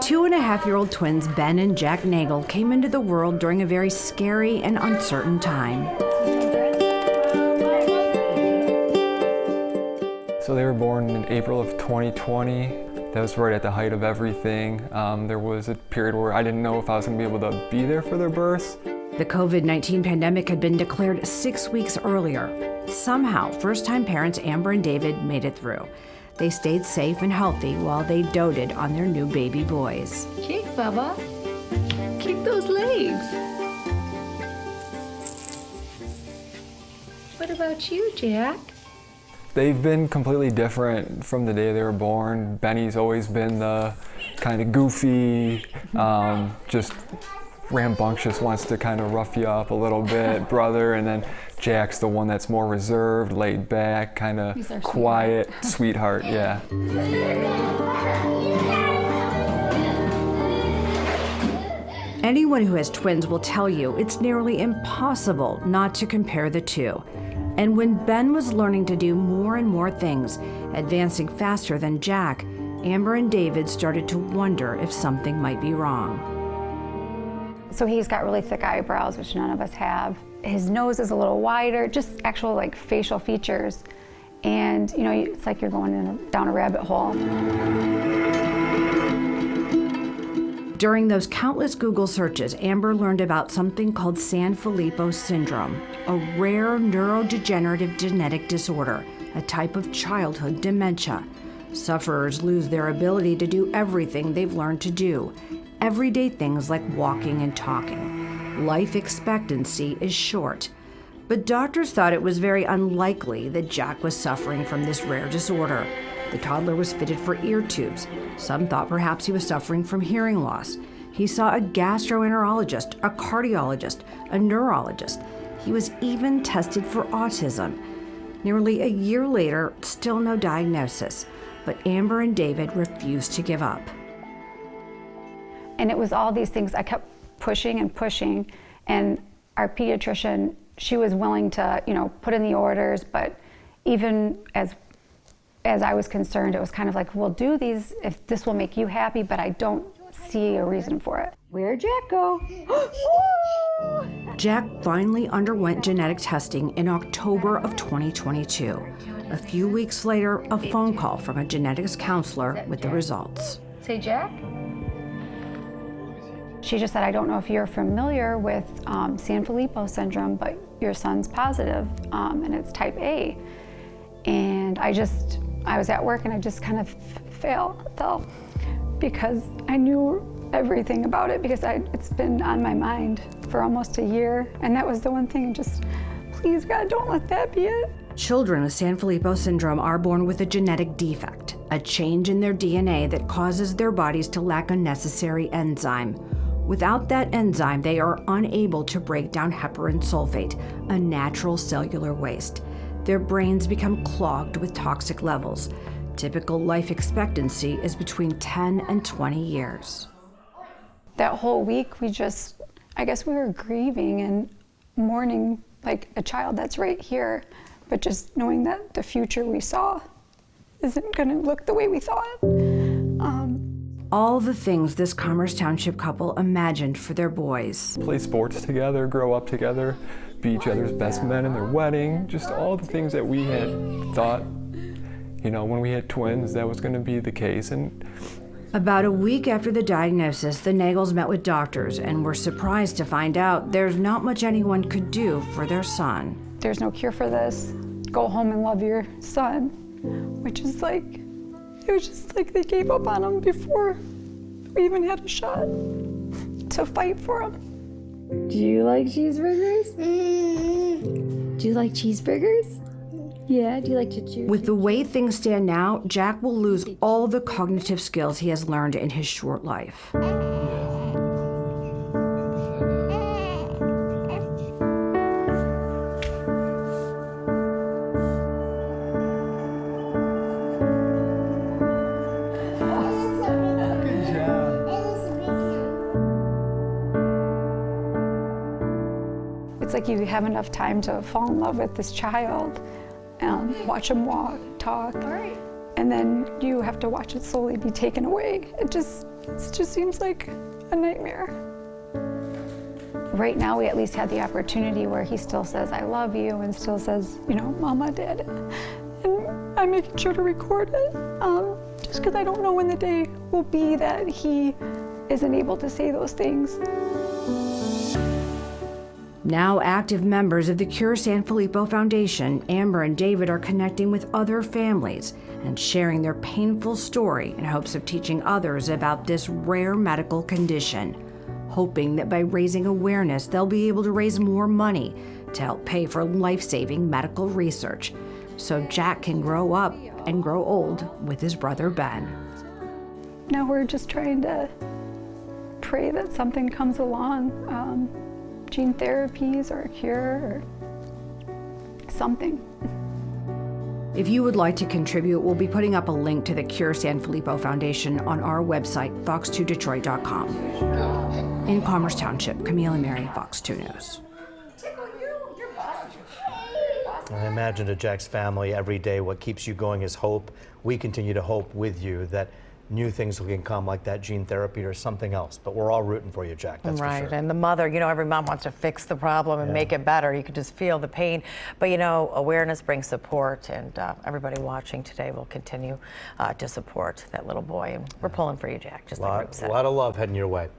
2.5-year-old twins Ben and Jack Nagel came into the world during a very scary and uncertain time. So they were born in April of 2020. That was right at the height of everything. There was a period where I didn't know if I was going to be able to be there for their births. The COVID-19 pandemic had been declared 6 weeks earlier. Somehow, first-time parents Amber and David made it through. They stayed safe and healthy while they doted on their new baby boys. Kick, Bubba. Kick those legs. What about you, Jack? They've been completely different from the day they were born. Benny's always been the kind of goofy, just rambunctious, wants to kind of rough you up a little bit brother, and then Jack's the one that's more reserved, laid back, kind of quiet, sweetheart, yeah. Anyone who has twins will tell you it's nearly impossible not to compare the two. And when Ben was learning to do more and more things, advancing faster than Jack, Amber and David started to wonder if something might be wrong. So he's got really thick eyebrows, which none of us have. His nose is a little wider, just actual like facial features. And you know, it's like you're going down a rabbit hole. During those countless Google searches, Amber learned about something called Sanfilippo syndrome, a rare neurodegenerative genetic disorder, a type of childhood dementia. Sufferers lose their ability to do everything they've learned to do, everyday things like walking and talking. Life expectancy is short. But doctors thought it was very unlikely that Jack was suffering from this rare disorder. The toddler was fitted for ear tubes. Some thought perhaps he was suffering from hearing loss. He saw a gastroenterologist, a cardiologist, a neurologist. He was even tested for autism. Nearly a year later, still no diagnosis, but Amber and David refused to give up. And it was all these things. I kept pushing and pushing, and our pediatrician, she was willing to, you know, put in the orders, but even as I was concerned, it was kind of like, we'll do these if this will make you happy, but I don't see a reason for it. Where'd Jack go? Jack finally underwent genetic testing in October of 2022. A few weeks later, a phone call from a genetics counselor with the results. Say Jack? She just said, I don't know if you're familiar with Sanfilippo syndrome, but your son's positive, and it's type A. And I was at work and I just kind of fell because I knew everything about it because it's been on my mind for almost a year. And that was the one thing, just please God, don't let that be it. Children with Sanfilippo syndrome are born with a genetic defect, a change in their DNA that causes their bodies to lack a necessary enzyme. Without that enzyme, they are unable to break down heparan sulfate, a natural cellular waste. Their brains become clogged with toxic levels. Typical life expectancy is between 10 and 20 years. That whole week, I guess we were grieving and mourning like a child that's right here, but just knowing that the future we saw isn't gonna look the way we thought. All the things this Commerce Township couple imagined for their boys. Play sports together, grow up together, be each other's best men in their wedding, just all the things that we had thought, you know, when we had twins, that was going to be the case. And about a week after the diagnosis, the Nagels met with doctors and were surprised to find out there's not much anyone could do for their son. There's no cure for this. Go home and love your son, which is like, it was just like they gave up on him before we even had a shot to fight for him. Do you like cheeseburgers? Do you like cheeseburgers? Yeah, do you like to chew? With the way things stand now, Jack will lose all the cognitive skills he has learned in his short life. It's like you have enough time to fall in love with this child and watch him walk, talk, and then you have to watch it slowly be taken away. It just seems like a nightmare. Right now, we at least had the opportunity where he still says, I love you, and still says, you know, Mama did. And I'm making sure to record it, just because I don't know when the day will be that he isn't able to say those things. Now active members of the Cure Sanfilippo Foundation, Amber and David are connecting with other families and sharing their painful story in hopes of teaching others about this rare medical condition, hoping that by raising awareness, they'll be able to raise more money to help pay for life-saving medical research so Jack can grow up and grow old with his brother Ben. Now we're just trying to pray that something comes along, gene therapies or a cure or something. If you would like to contribute, we'll be putting up a link to the Cure Sanfilippo Foundation on our website, fox2detroit.com. In Commerce Township, Camille and Mary, Fox 2 News. I imagine to Jack's family every day what keeps you going is hope. We continue to hope with you that new things can come like that gene therapy or something else. But we're all rooting for you, Jack, that's right. for sure. And the mother, you know, every mom wants to fix the problem and make it better. You could just feel the pain. But, you know, awareness brings support, and everybody watching today will continue to support that little boy. And we're pulling for you, Jack, just like Rube said. A lot of love heading your way.